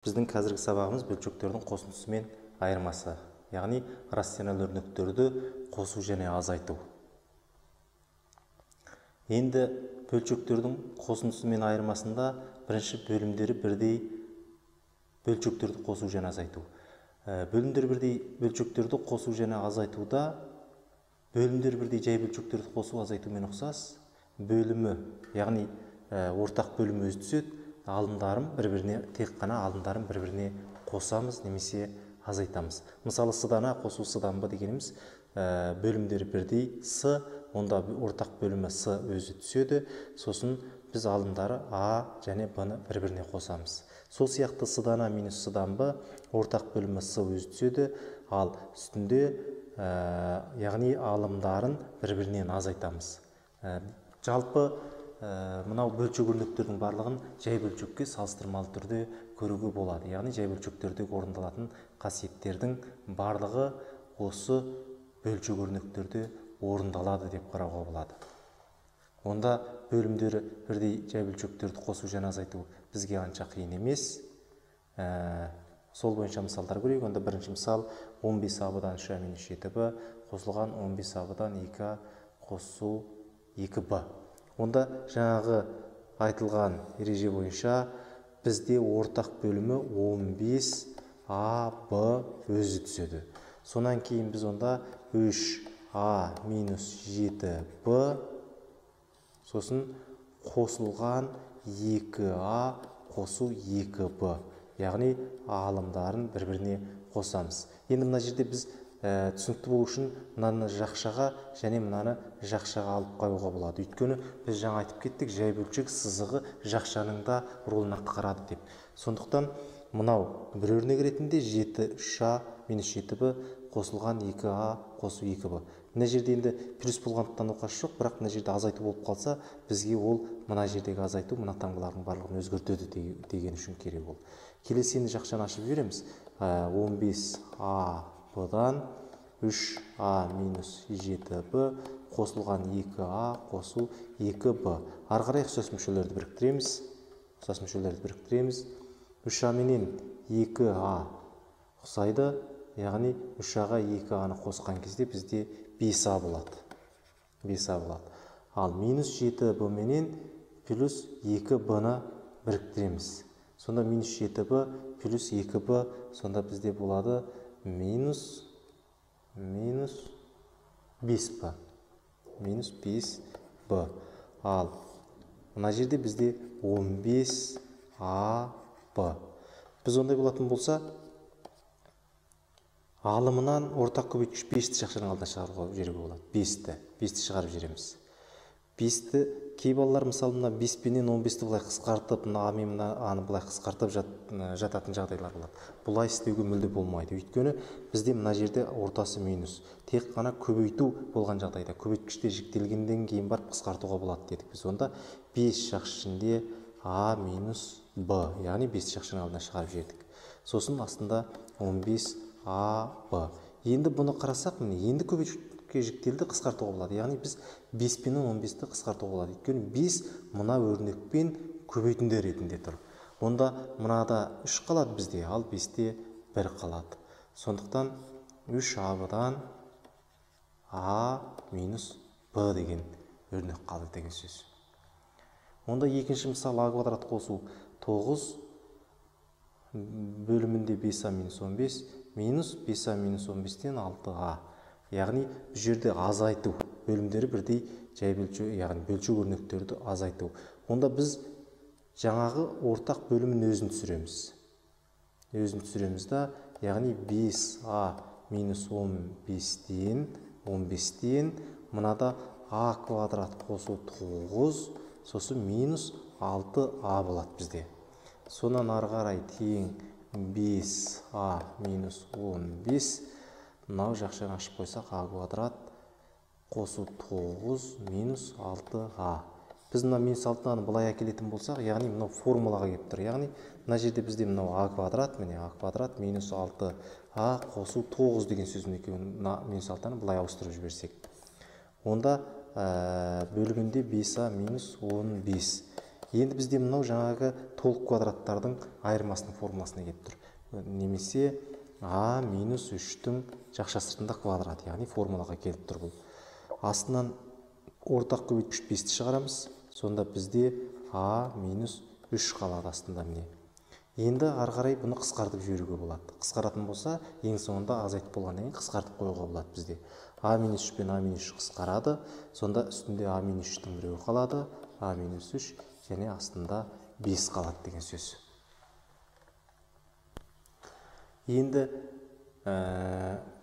Біздің қазіргі сабағымыз бөлшектердің қосындысы мен айырмасы, яғни рационал өрнектерді қосу және азайту. Енді бөлшектердің қосындысы мен айырмасында бірінші бөлімдері бірдей бөлшектерді қосу және азайту. Бөлімдері бірдей бөлшектерді қосу және азайтуда бөлімдері бірдей жай бөлшектерді қосу азайтумен ұқсас. Бөлімі, яғни ортақ бөлімі өзі түседі. Алымдарын бір-біріне тек қана алымдарын бір-біріне қосамыз немесе азайтамыз. Мысалы, с-дана қосу с-дан б дегеніміз бөлімдері бірдей с, онда ортақ бөлімі с өзі түседі. Сосын біз алымдары а және б-ны бір-біріне қосамыз. Сол сияқты с-дана минус с-дан б ортақ бөлімі с өзі түседі, ал үстінде яғни алымдарын бір-бірінен азайтамыз. Жалпы мынау бөлшек өрнектердің барлығын жай бөлшекке салыстырмалы түрде көруге болады. Яғни жай бөлшектердегі орындалатын қасиеттердің барлығы осы бөлшек өрнектерде орындалады деп қарауға болады. Онда бөлімдері бірдей жай бөлшектерді қосу және азайту бізге анша қиын емес. Сол бойынша мысалдар көрейік. Онда бірінші мысал 15а-дан 3а минус 7b қосылған 15а-дан 2а қосу 2b. Онда жаңағы айтылған ереже бойынша бізде ортақ бөлімі 15а б өзі түседі. Сонан кейін біз онда 3а минус 7б сосын қосылған 2а қосу 2б, яғни алымдарын бір-біріне қосамыз. Енді мына жерде біз түсінікті болу үшін мынаны жақшаға және мынаны жақшаға алып қоюға болады. Өйткені біз жаңа айтып кеттік, жай бөлшек сызығы жақшаның да ролын атқарады деп. Сондықтан мынау бір өрнек ретінде 7-3а минус 7б қосылған 2а қосу 2б. Мына жерде енді плюс болғандықтан оқасы жоқ, бірақ мына жерде азайту болып қалса, бізге ол мына жердегі азайту мына таңбалардың барлығын өзгертеді деген үшін керек ол. Келесі енді жақшаны ашып жібереміз. 15а бұдан 3а минус 7б қосылған 2а қосу 2б. Ары қарай ұқсас мүшелерді біріктіреміз. 3а менен 2а ұқсайды, яғни 3аға 2а-ны қосқан кезде бізде 5а болады. Ал минус 7б менен плюс 2б-ны біріктіреміз. Сонда минус 7б плюс 2б, сонда бізде болады минус 5б. Минус 5б. Ал мына жерде бізде 15а б. Біз ондай болатын болса, алымынан ортақ көбейткіш 5-ті жақшаның алдына шығарып жіберуге болады. 5-ті шығарып жібереміз. 5-ті кей балалар мысалы мына 5 пенен 15-ті былай қысқартып, мына а мен мына а-ны былай қысқартып жататын жағдайлар болады. Бұлай істеуге мүлде болмайды. Өйткені бізде мына жерде ортасы минус. Тек қана көбейту болған жағдайда, көбейткіште жіктелгенден кейін барып қысқартуға болады дедік біз. Онда 5 жақшы ішінде а минус б, яғни 5 жақшаның алдына шығарып жібердік. Сосын астында 15а б. Енді бұны қарасақ, енді көбейткішке жіктелді, қысқартуға болады. Яғни біз 5 пенен 15-ті қысқартуға болады. Өйткені 5 мына өрнекпен көбейтіндер ретінде тұр. Онда мынада 3 қалады бізде, ал 5-те 1 қалады. Сондықтан 3а-дан а минус б деген өрнек қалды деген сөз. Онда екінші мысал а квадрат қосу 9 бөлімінде 5а минус 15 минус 5а минус 15-тен 6а. Яғни бұл жерде азайту, бөлімдері бірдей жай бөлшек, яғни бөлшек өрнектерді азайту. Онда біз жаңағы ортақ бөлімін өзін түсіреміз да, яғни 5а минус 15-тен мынада а квадрат қосу 9, сосын минус 6а болады бізде. Сонан ары қарай тең 5а минус 15, мынау жақшаны ашып қойсақ, а квадрат қосу 9 минус 6а. Біз мына минус 6-ны былай әкелетін болсақ, яғни мынау формулаға келіп тұр. Яғни мына жерде бізде мынау а квадрат минус 6а қосу 9 деген сөздің екеуін минус 6-ны былай ауыстырып жіберсек. Онда бөлігінде 5а минус 15. Енді бізде мынау жаңағы толық квадраттардың айырмасының формуласына келіп тұр. Немесе а минус 3-тің жақша сыртында квадрат, яғни формулаға келіп тұр бұл. Астынан ортақ көбейткіш 5-ті шығарамыз. Сонда бізде а минус 3 қалады астында міне. Енді ары қарай бұны қысқартып жіберуге болады. Қысқаратын болса, ең соңында азайтып болғаннан кейін қысқартып қоюға болады бізде. А минус 3 пен А минус 3 қысқарады. Сонда үстінде А минус 3-тің біреуі қалады. А минус 3 және астында 5 қалады деген сөз. Енді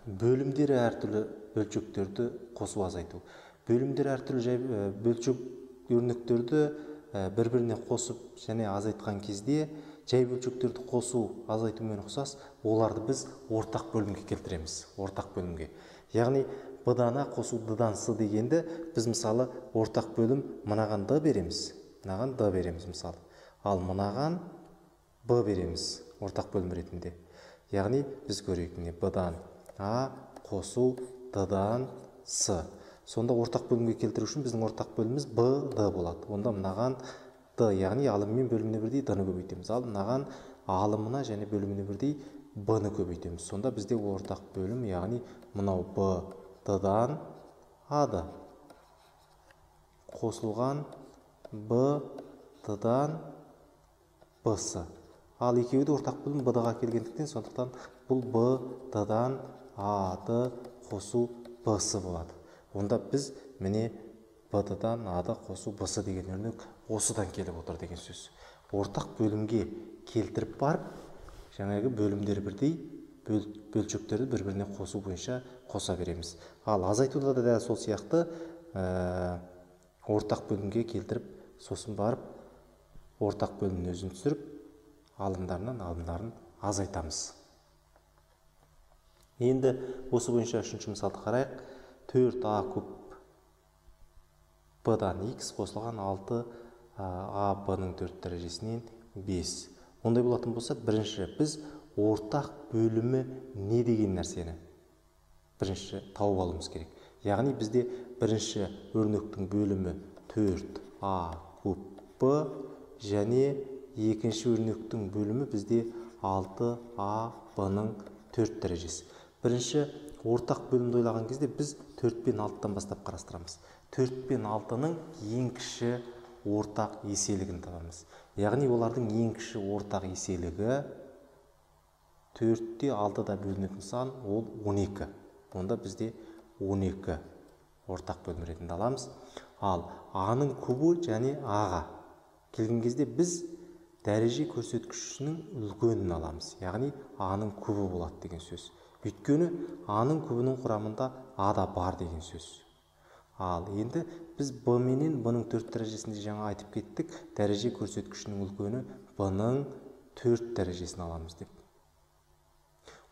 бөлімдері әртүрлі бөлшектерді қосу азайту. Бөлімдері әртүрлі бөлшек өрнектерді бір-біріне қосып және азайтқан кезде жай бөлшектерді қосу азайтумен ұқсас, оларды біз ортақ бөлімге келтіреміз. Ортақ бөлімге. Яғни b-дан а қосу d-дан с дегенді біз мысалы ортақ бөлім мынаған d береміз. Мынаған d береміз мысалы. Ал мынаған b береміз ортақ бөлім ретінде. Яғни біз көрейік, b-дан а қосу d-дан с. Сонда ортақ бөлімге келтіру үшін біздің ортақ бөліміміз b, d болады. Онда мынаған d, яғни алыммен бөліміне бірдей d-ны көбейтеміз. Ал мынаған алымына және бөліміне бірдей b-ны көбейтеміз. Сонда бізде ортақ бөлім, яғни мынау b, d-дан a-ды. Қосылған b, d-дан b-сы. Ал екеуі де ортақ бөлім b-ға келгендіктен, сондықтан бұл b, d-дан a-ды қосу b-сы болады. Онда біз міне b-дан a-ды қосу b-сы деген өрнек осыдан келіп отыр деген сөз. Ортақ бөлімге келтіріп барып, жаңағы бөлімдері бірдей бөлшектерді бір-біріне қосу бойынша қоса береміз. Ал азайтуда да сол сияқты ортақ бөлімге келтіріп, сосын барып ортақ бөлімнің өзін түсіріп, алымдарын азайтамыз. Енді осы бойынша үшінші мысалды қарайық. 4а куб b-дан x қосылған 6а b-ның 4 дәрежесінен 5. Ондай болатын болса, бірінші біз ортақ бөлімі не деген нәрсені бірінші тауып алуымыз керек. Яғни бізде бірінші өрнектің бөлімі 4а куб b және екінші өрнектің бөлімі бізде 6а b-ның 4 дәрежесі. Бірінші ортақ бөлімді ойлаған кезде біз 4 пен 6-тан бастап қарастырамыз. 4 пен 6-ның ең кіші ортақ еселігін табамыз. Яғни олардың ең кіші ортақ еселігі 4-те 6-да бөлінетін сан ол 12. Онда бізде 12 ортақ бөлім ретінде аламыз. Ал а-ның кубы және а-ға келген кезде біз дәреже көрсеткішінің үлкенін аламыз. Яғни а-ның кубы болады деген сөз. Өйткені а-ның кубының құрамында а-да бар деген сөз. Ал енді біз b менен b-ның 4 дәрежесінде жаңа айтып кеттік, дәреже көрсеткішінің үлкені b-ның 4 дәрежесін аламыз деп.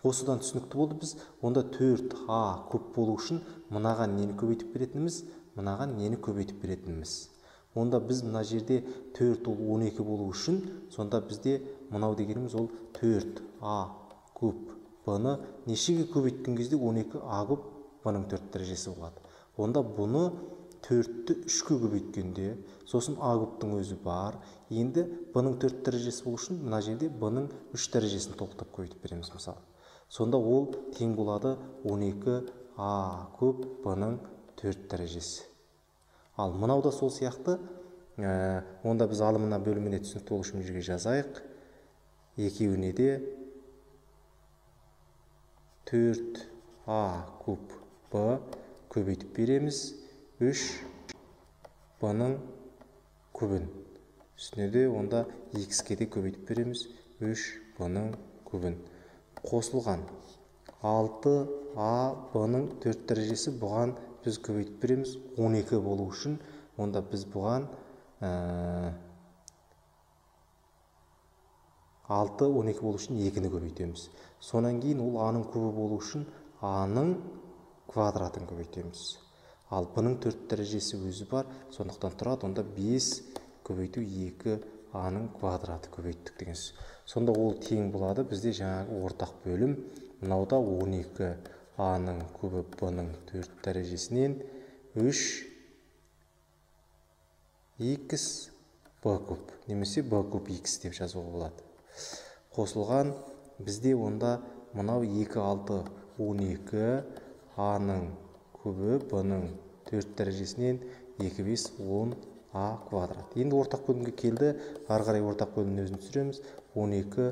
Осыдан түсінікті болды. Біз онда 4а куб болу үшін мынаған нені көбейтіп беретініміз, мынаған нені көбейтіп беретініміз. Онда біз мына жерде 4 ол 12 болу үшін, сонда бізде мынау дегеніміз ол 4а куб b-ны нешеге көбейткен кезде 12а куб b-ның 4 дәрежесі болады. Онда бұны 4-ті 3-ке көбейткенде, сосын а кубтың өзі бар. Енді b-ның 4 дәрежесі болу үшін мына жерде b-ның 3 дәрежесін толықтап көбейтіп береміз мысалы. Сонда ол тең болады 12а куб b-ның 4 дәрежесі. Ал мынау да сол сияқты. Онда біз алымына бөліміне түсінікті болу үшін жерге жазайық. Екеуіне де 4а куб b көбейтіп береміз. 3 b-ның кубын. Үстіне де онда x-ке де көбейтіп береміз. 3 b-ның кубын. Қосылған 6а b-ның 4 дәрежесі, бұған біз көбейтіп береміз 12 болу үшін. Онда біз бұған 6 12 болу үшін 2-ні көбейтеміз. Сонан кейін ол а-ның кубы болу үшін а-ның квадратын көбейтеміз. Ал b-ның 4 дәрежесі өзі бар, сондықтан тұрады. Онда 5 көбейту 2 а-ның квадраты көбейттік деген сөз. Сонда ол тең болады бізде жаңағы ортақ бөлім. Мынауда 12 а-ның кубы b-ның 4 дәрежесінен 3 x b куб немесе b куб x деп жазуға болады. Қосылған бізде онда мынау 2 6 12 a-ның көбі b-ның 4 дәрежесінен 2 5 10 a квадрат. Енді ортақ бөлімге келді. Ары қарай ортақ бөлімнің өзін түсіреміз. 12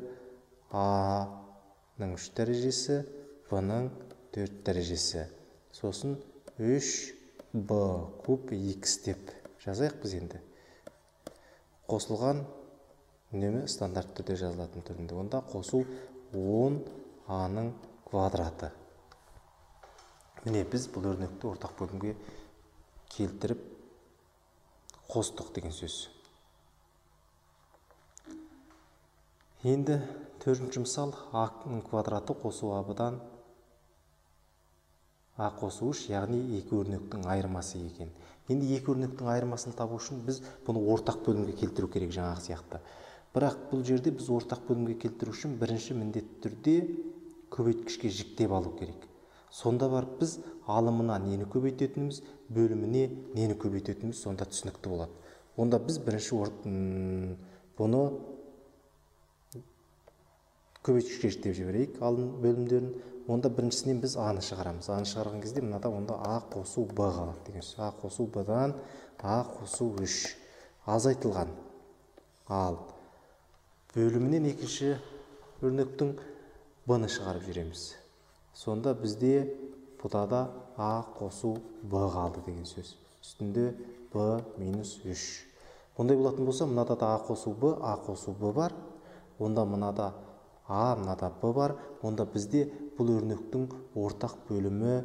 a-ның 3 дәрежесі, b-ның 4 дәрежесі. Сосын 3b куб x деп жазайық біз енді. Қосылған үнемі стандарт түрде жазылатын түрінде. Онда қосу 10 a-ның квадраты. Міне біз бұл өрнекті ортақ бөлімге келтіріп қостық деген сөз. Енді төртінші мысал a-ның квадраты қосу a-дан a қосу 3, яғни екі өрнектің айырмасы екен. Енді екі өрнектің айырмасын табу үшін біз бұны ортақ бөлімге келтіру керек жаңағы сияқты. Бірақ бұл жерде біз ортақ бөлімге келтіру үшін бірінші міндетті түрде көбейткішке жіктеп алу керек. Сонда барып біз алымына нені көбейтетініміз, бөліміне нені көбейтетініміз сонда түсінікті болады. Онда біз бірінші бұны көбейткішке жіктеп жіберейік алым бөлімдерін. Онда біріншісінен біз a-ны шығарамыз. A-ны шығарған кезде мынада онда a қосу b қалады деген сөз. A қосу b-дан a қосу 3 азайтылған. Ал бөлімінен екінші өрнектің b-ны шығарып жүреміз. Сонда бізде бұдада a қосу b қалды деген сөз. Үстінде b минус 3. Ондай болатын болса, мынада да a қосу b бар. Онда мынада a, мынада b бар. Онда бізде бұл өрнектің ортақ бөлімі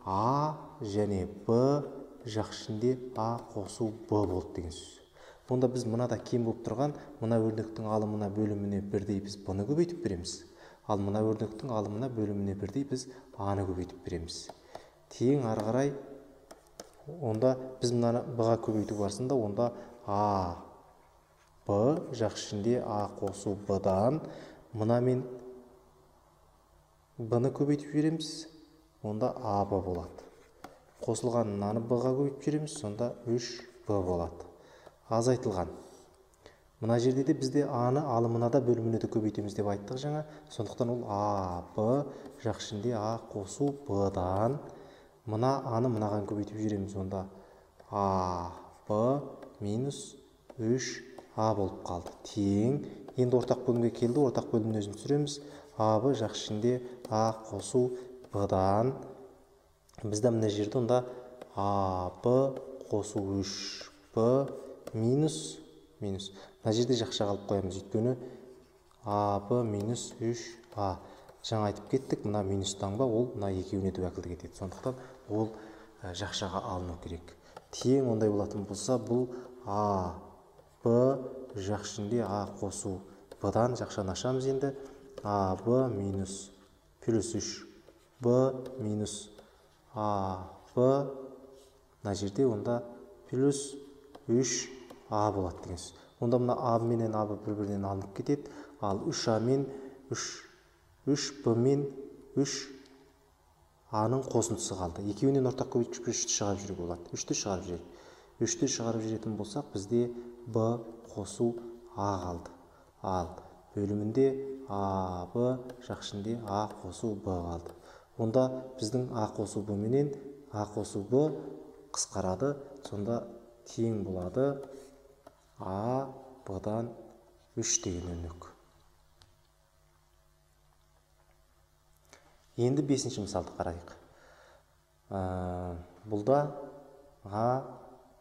a және b жақ ішінде a қосу b болды деген сөз. Онда біз мынада кем болып тұрған, мына өрнектің алымына бөліміне бірдей біз b-ны көбейтіп береміз. Ал мына өрнектің алымына бөліміне бірдей біз a-ны көбейтіп береміз. Тең ары қарай онда біз мынаны b-ға көбейту барысында онда a b жақ ішінде a қосу b-дан мына мен b-ны көбейтіп жібереміз. Онда a b болады. Қосылған мынаны b-ға көбейтіп жібереміз. Сонда 3b болады. Азайтылған. Мына жерде де бізде a-ны алымына да бөліміне де көбейтеміз деп айттық жаңа. Сондықтан ол a b жақ ішінде a қосу b-дан мына a-ны мынаған көбейтіп жібереміз. Онда a b минус 3a болып қалды. Тең. Енді ортақ бөлімге келді. Ортақ бөлімнің өзін түсіреміз. a b жақ ішінде a қосу b-дан бізде мына жерде онда a b қосу 3b минус. Мына жерде жақша қалып қоямыз. Өйткені a b минус 3a. Жаңа айтып кеттік, мына минус таңба ол мына екеуіне де уәкілдік етеді. Сондықтан ол жақшаға алыну керек. Тең ондай болатын болса, бұл a b жақ ішінде a қосу b-дан жақшаны ашамыз енді. a b минус плюс 3b минус a b мына жерде онда плюс 3a болады деген сөз. Онда мына a менен a бір-бірінен алынып кетеді. Ал 3a мен 3b мен 3a-ның қосындысы қалды. Екеуінен ортақ көбейткіш 3-ті шығарып жүруге болады. 3-ті шығарып жүрейік. 3-ті шығарып жүретін болсақ, бізде b қосу a қалды. Ал бөлімінде a b жақ ішінде a қосу b қалды. Онда біздің a қосу b менен a қосу b қысқарады. Сонда тең болады a b-дан 3 деген өрнек. Енді 5-ші мысалды қарайық. Бұлда a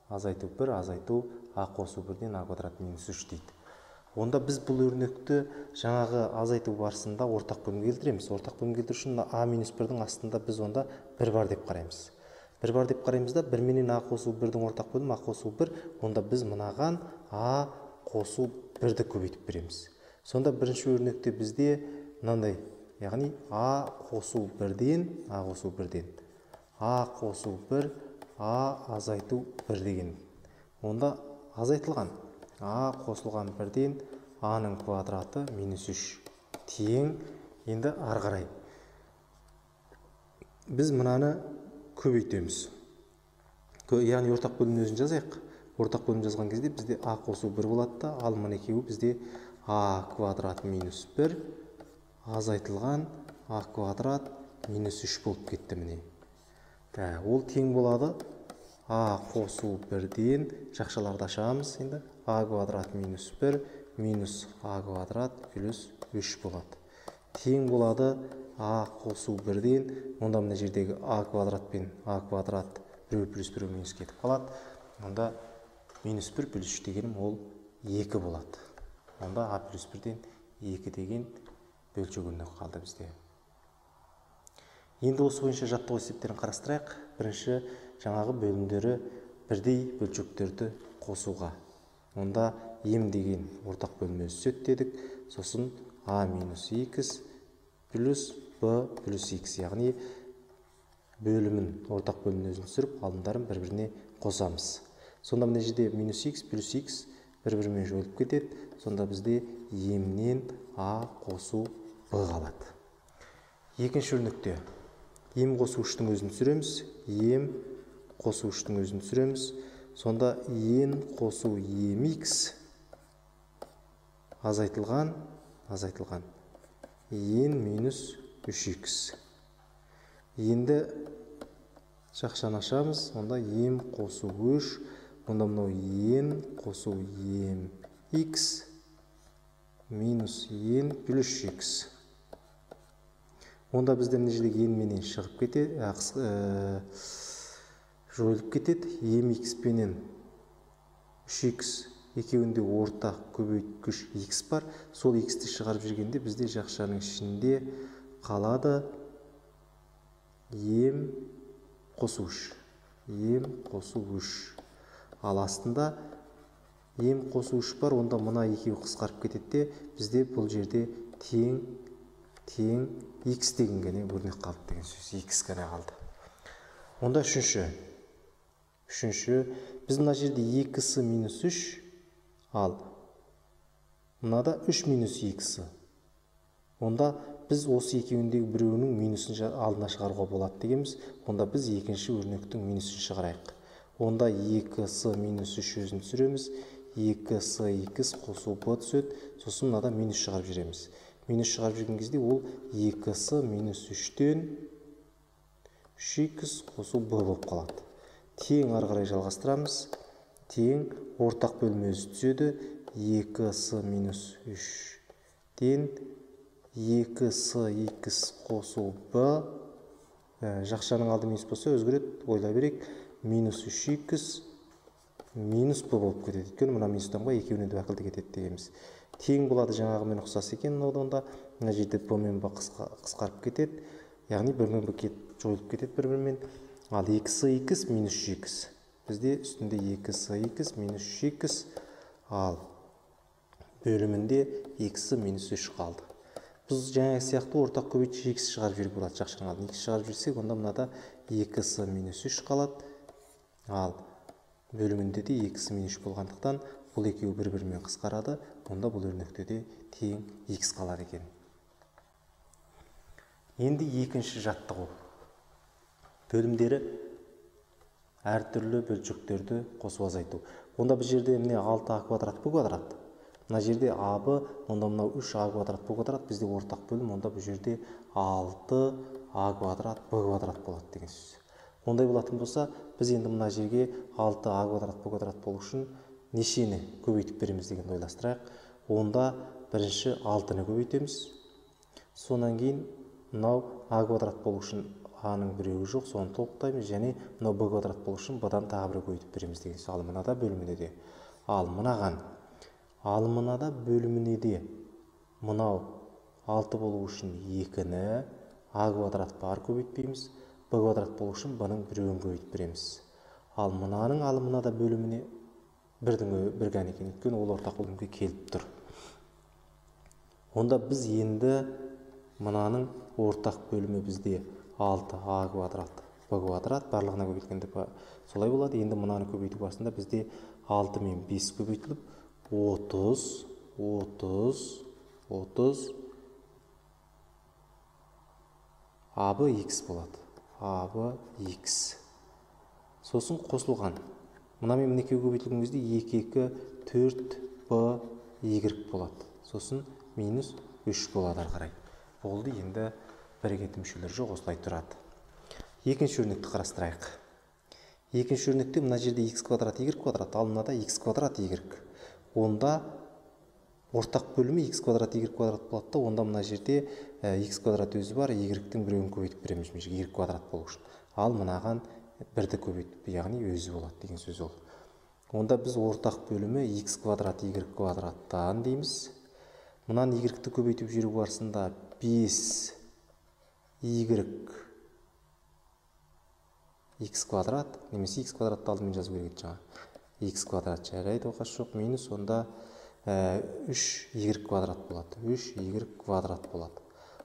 азайту 1 азайту a қосу 1-ден a квадрат минус 3 дейді. Онда біз бұл өрнекті жаңағы азайту барысында ортақ бөлімге келтіреміз. Ортақ бөлімге келтіру үшін a минус 1-дің астында біз онда 1 бар деп қараймыз. 1 бар деп қараймыз да, 1 менен a қосу 1-дің ортақ бөлімі a қосу 1. Онда біз мынаған a қосу 1-ді көбейтіп береміз. Сонда бірінші өрнекте бізде мынандай, яғни a қосу 1-ден a қосу 1-ден a қосу 1 a азайту 1 деген. Онда азайтылған a қосылған 1-ден a-ның квадраты минус 3 тең. Енді ары қарай біз мынаны көбейтеміз. Яғни ортақ бөлімнің өзін жазайық. ортақ бөлім жазған кезде бізде а қосу 1 болады да, ал мына екеуі бізде а квадрат минус 1 азайтылған а квадрат минус 3 болып кетті міне. Ол тең болады а қосу 1-ден жақшаларды ашамыз енді. А квадрат минус 1 минус а квадрат плюс 3 болады. Тең болады а қосу 1-ден, онда мына жердегі а квадрат пен а квадрат 1 плюс 1 минус кетіп қалады. Онда минус 1 плюс 3 дегенім ол 2 болады. Онда а плюс 1-ден 2 деген бөлшек қалды бізде. Енді осы бойынша жаттығу есептерін қарастырайық. Бірінші, жаңағы бөлімдері бірдей бөлшектерді қосуға. Онда ем деген ортақ бөлім өзі дедік. Сосын а минус x плюс b плюс x, яғни бөлімін, ортақ бөлімін өзін түсіріп, алдындарын бір-біріне қосамыз. Сонда мына жерде минус x плюс x бір-бірімен жойылып кетеді. Сонда бізде емнен а қосу b қалады. Екінші өрнекте ем қосу 3-тің өзін түсіреміз. Ем қосу 3-тің өзін түсіреміз. Сонда ен қосу емx азайтылған ен минус 3x. Енді жақшаны ашамыз. Онда ем қосу 3. Онда мынау ен қосу ем x минус ен плюс x. Онда бізде мына жердегі ен менен шығып кетеді, жойылып кетеді. Ем x пенен 3x екеуінде ортақ көбейткіш x бар. Сол x-ті шығарып жүргенде бізде жақшаның ішінде қалады ем қосу 3. Ем қосу 3. Ал астында ем қосу 3 бар, онда мына екеуі қысқарып кетеді де, бізде бұл жерде тең x деген ғана өрнек қалды деген сөз. X ғана қалды. Онда үшінші, біз мына жерде 2-сы минус 3, ал мынада 3 минус 2-сы. Онда біз осы екеуіндегі біреуінің минусын алдына шығаруға болады дегенбіз. Онда біз екінші өрнектің минусын шығарайық. Онда 2-сы минус 3 өзін түсіреміз. 2-сы x қосу b түседі. Сосын мынада минус шығарып жүреміз. Минус шығарып жүрген кезде ол 2-сы минус 3-тен 3x қосу b болып қалады. Тең ары қарай жалғастырамыз. Тең ортақ бөлім өзі түседі. 2-сы минус 3-тен 2-сы x қосу b. Жақшаның алды минус болса өзгереді, ойлай берейік. Минус 3x минус b болып кетеді. Өйткені мына минустан ба екеуіне де ақылды кетеді дегенбіз. Тең болады жаңағымен ұқсас екен. Онда мына жерде b мен b қысқарып кетеді. Яғни b мен b жойылып кетеді бір-бірімен. Ал 2-сы x минус 3x. Бізде үстінде 2-сы x минус 3x. Ал бөлімінде x-сы минус 3 қалды. Біз жаңағы сияқты ортақ көбейткіш x шығарып жүріп болады жақшаның алдын. X шығарып жүрсек, онда мынада 2-сы минус 3 қалады. Ал бөлімінде де 2-сы минус 3 болғандықтан бұл екеуі бір-бірімен қысқарады. Онда бұл өрнекте де тең x қалады екен. Енді екінші жаттығу. Бөлімдері әртүрлі бөлшектерді қосу азайту. Онда біз жерде міне 6а квадрат b квадрат. Мына жерде ab, онда мынау 3а квадрат b квадрат. Бізде ортақ бөлім, онда бұл жерде 6а квадрат b квадрат болады деген сөз. Ондай болатын болса, біз енді мына жерге 6а квадрат b квадрат болу үшін нешені көбейтіп береміз дегенді ойластырайық. Онда бірінші 6-ны көбейтеміз. Сонан кейін мынау а квадрат болу үшін а-ның біреуі жоқ, соны толықтаймыз. Және мынау b квадрат болу үшін b-дан тағы бір көбейтіп береміз деген сөз. Ал мынада бөліміне де. Ал мынада бөліміне де мынау 6 болу үшін 2-ні а квадрат бар көбейтпейміз. b квадрат болу үшін b-ның біреуін көбейтіп береміз. Ал мынаның мынада бөліміне бір ғана екен. Өйткені ол ортақ бөлімге келіп тұр. Онда біз енді мынаның ортақ бөлімі бізде 6а квадрат b квадрат, барлығына көбейткенде солай болады. Енді мынаны көбейту барысында бізде 6 мен 5 көбейтіліп 30 ab x болады. ab x. Сосын қосылған Мынамен мына екеуі көбейтілген кезде 2, 4, b, y болады. Сосын минус 3 болады ары қарай. Болды, енді бірігетін мүшелер жоқ, осылай тұрады. Екінші өрнекті қарастырайық. Екінші өрнекте мына жерде x квадрат y квадрат, ал мынада x квадрат y. Онда ортақ бөлімі x квадрат y квадрат болады да, онда мына жерде x квадрат өзі бар, y-тің біреуін көбейтіп береміз, y квадрат болу үшін. Ал мынаған бірді көбейтіп, яғни өзі болады деген сөз ол. Онда біз ортақ бөлімі x квадрат y квадраттан дейміз. Мұнан y-ті көбейтіп жүру барысында 5 y x квадрат, немесе x квадратты алдымен жазу керек жаңа. X квадрат жарайды, оқасы жоқ, минус онда 3 y квадрат болады. 3 y квадрат болады.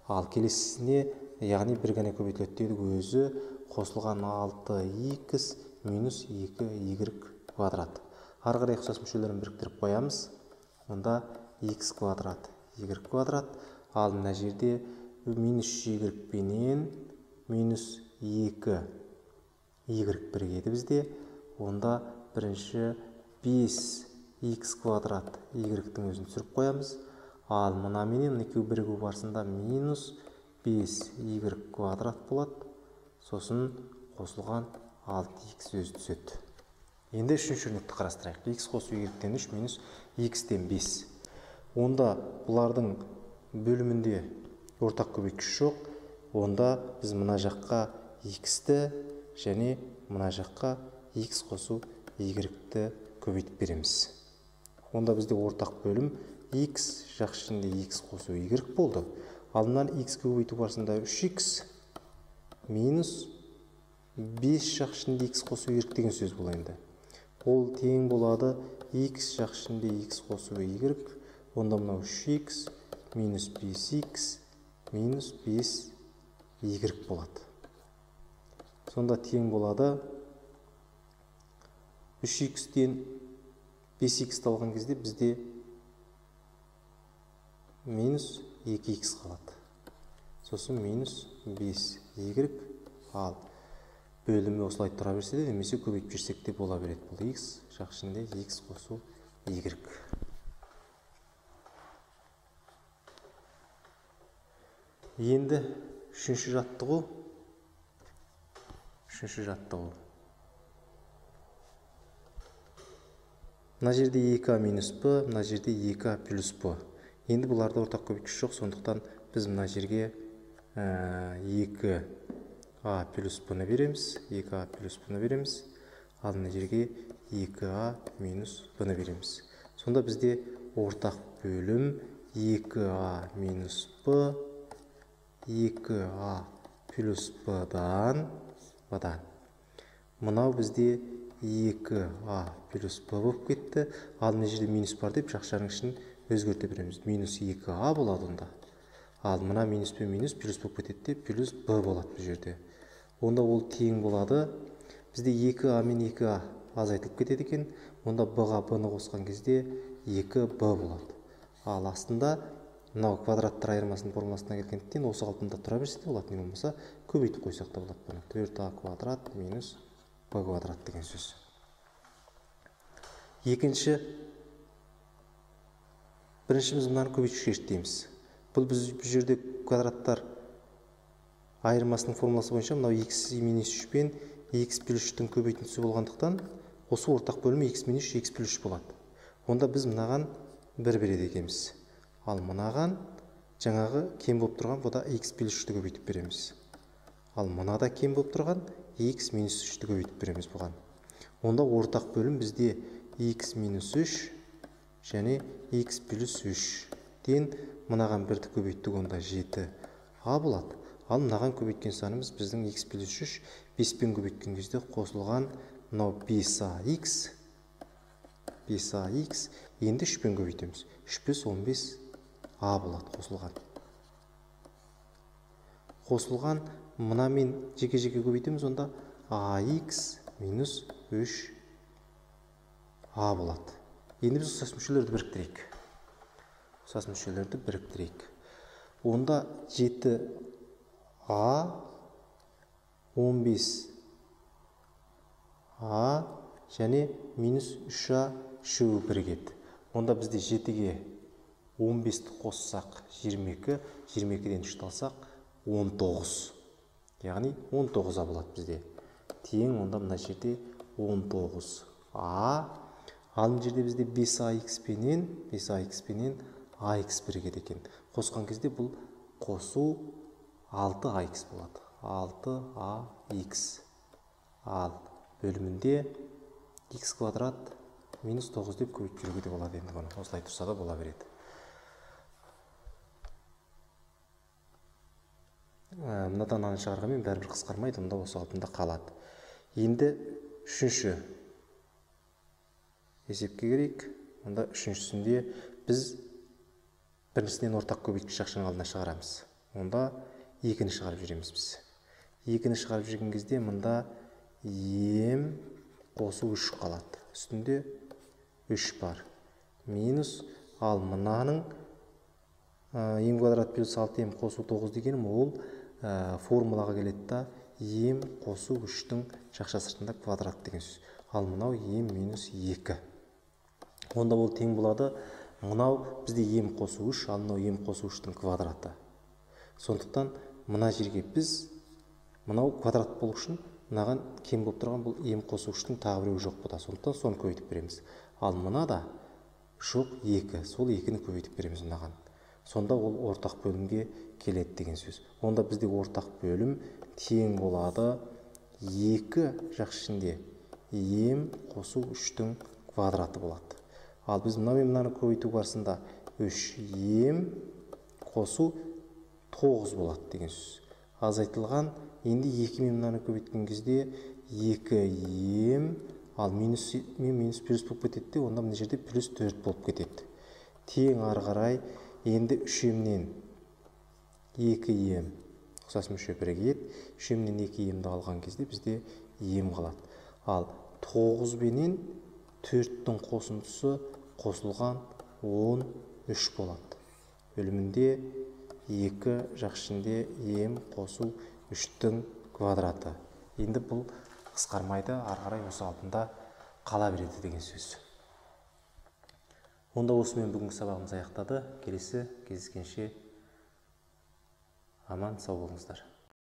Ал келесісіне, яғни бір ғана көбейтіледі дедік, өзі қосылған 6x минус 2y квадрат. Ары қарай ұқсас мүшелерін біріктіріп қоямыз. Онда x квадрат y квадрат, ал мына жерде минус y пенен минус 2y бірігеді бізде. Онда бірінші 5x квадрат y-тің өзін түсіріп қоямыз. Ал мына менен екеуі бірігу барысында минус 5y квадрат болады. Сосын қосылған 6x өзі түседі. Енді үшінші өрнекті қарастырайық. X қосу y-тен 3 минус x-тен 5. Онда бұлардың бөлімінде ортақ көбейткіш жоқ. Онда біз мына жаққа x-ті және мына жаққа x қосу y-ті көбейтіп береміз. Онда бізде ортақ бөлім x жақ ішінде x қосу y болды. Алдынан x көбейту барысында 3x минус 5 жақ ішінде x қосу y деген сөз бұл енді. Ол тең болады x жақ ішінде x қосу y. Онда мынау 3x минус 5x минус 5y болады. Сонда тең болады 3x-тен 5x алған кезде бізде минус 2x қалады. Сосын минус 5y, ал бөлімі осылай тұра берсе де, немесе көбейтіп жүрсек де бола береді. Бұл x жақ ішінде x қосу y. Енді үшінші жаттығу. Мына жерде 2a минус b, мына жерде 2a плюс b. Енді бұларды ортақ көбейткіш жоқ, сондықтан біз мына жерге 2a плюс b-ны береміз. 2a плюс b-ны береміз. Ал мына жерге 2a минус b-ны береміз. Сонда бізде ортақ бөлім 2a минус b, 2a плюс b-дан. Мынау бізде 2a плюс b болып кетті. Ал мына жерде минус бар деп жақшаның ішін өзгерте береміз. Минус 2a болады онда. Ал мына минус пен минус плюс болып кетеді де плюс b болады бұл жерде. Онда ол тең болады. Бізде 2a мен 2a азайтылып кетеді екен. Онда b-ға b-ны қосқан кезде 2b болады. Ал астында мынау квадраттар айырмасының формуласына келгендіктен осы қалпында тұра берсе де болады, не болмаса көбейтіп қойсақ та болады бұны. 4a квадрат минус b квадрат деген сөз. Біріншіміз мынаны көбейтуші дейміз. Бұл біз бұл жерде квадраттар айырмасының формуласы бойынша мынау x минус 3 пен x плюс 3-тің көбейтіндісі болғандықтан осы ортақ бөлімі x минус 3, x плюс 3 болады. Онда біз мынаған 1 береді екенбіз. Ал мынаған жаңағы кем болып тұрған бұда x плюс 3-ті көбейтіп береміз. Ал мынада кем болып тұрған x минус 3-ті көбейтіп береміз бұған. Онда ортақ бөлім бізде x минус 3 және x плюс 3-тен мынаған 1-ті көбейттік, онда 7a болады. Ал мынаған көбейткен санымыз біздің x плюс 3, 5-пен көбейткен кезде қосылған мынау 5ax, енді 3-пен көбейтеміз. 3 плюс 15a болады қосылған. Мынамен жеке-жеке көбейтеміз, онда ax минус 3a болады. Енді біз ұқсас мүшелерді біріктірейік. Онда 7a, 15a және минус 3а үшеуі бірігеді. Онда бізде 7-ге 15-ті қоссақ 22, 22-ден 3-ті алсақ 19. Яғни 19а болады бізде. Тең онда мына жерде 19а. Ал мына жерде бізде 5ax пенен ax бірігеді екен. Қосқан кезде бұл қосу 6ax болады. 6ax. Ал бөлімінде x квадрат минус 9 деп көбейтіп жүруге де болады. Енді бұны осылай тұрса да бола береді. Мынадан аны шығарғанмен бәрібір қысқармайды, онда осы алдында қалады. Енді үшінші есепке керек. Онда үшіншісінде біз біріншісінен ортақ көбейткіш ақшаның алдына шығарамыз. Онда екіні шығарып жүреміз біз. Екіні шығарып жүрген кезде мұнда ем қосу 3 қалады. Үстінде 3 бар. Минус, ал мынаның ем квадрат плюс 6ем қосу 9 дегенім ол формулаға келеді да ем қосу 3-тің жақша сыртында квадрат деген сөз. Ал мынау ем минус 2. Онда ол тең болады. Мынау бізде ем қосу 3, ал мынау ем қосу 3-тің квадраты. Сондықтан мына жерге біз мынау квадрат болу үшін мынаған кем болып тұрған бұл ем қосу 3-тің тағы біреуі жоқ бұда. Сондықтан соны көбейтіп береміз. Ал мына да жоқ 2. Сол 2-ні көбейтіп береміз мынаған. Сонда ол ортақ бөлімге келеді деген сөз. Онда бізде ортақ бөлім тең болады 2 жақ ішінде ем қосу 3-тің квадраты болады. Ал біз мынаны көбейту барысында 3 ем қосу 9 болады деген сөз. Азайтылған. Енді 2 мен мынаны көбейткен кезде 2 ем, ал минус плюс болып кетеді. Онда мына жерде плюс 4 болып кетеді. Тең ары қарай енді 3 емнен 2 ем ұқсас мүше бірігеді. 3 емнен 2 емді алған кезде бізде ем қалады. Ал 9 бенен 4-тің қосындысы қосылған 13 болады. Бөлімінде 2 жақ ішінде ем қосу 3-тің квадраты. Енді бұл қысқармайды, ары қарай осы алдында қала береді деген сөз. Онда осымен бүгінгі сабағымыз аяқтады. Келесі кездескенше аман сау болыңыздар.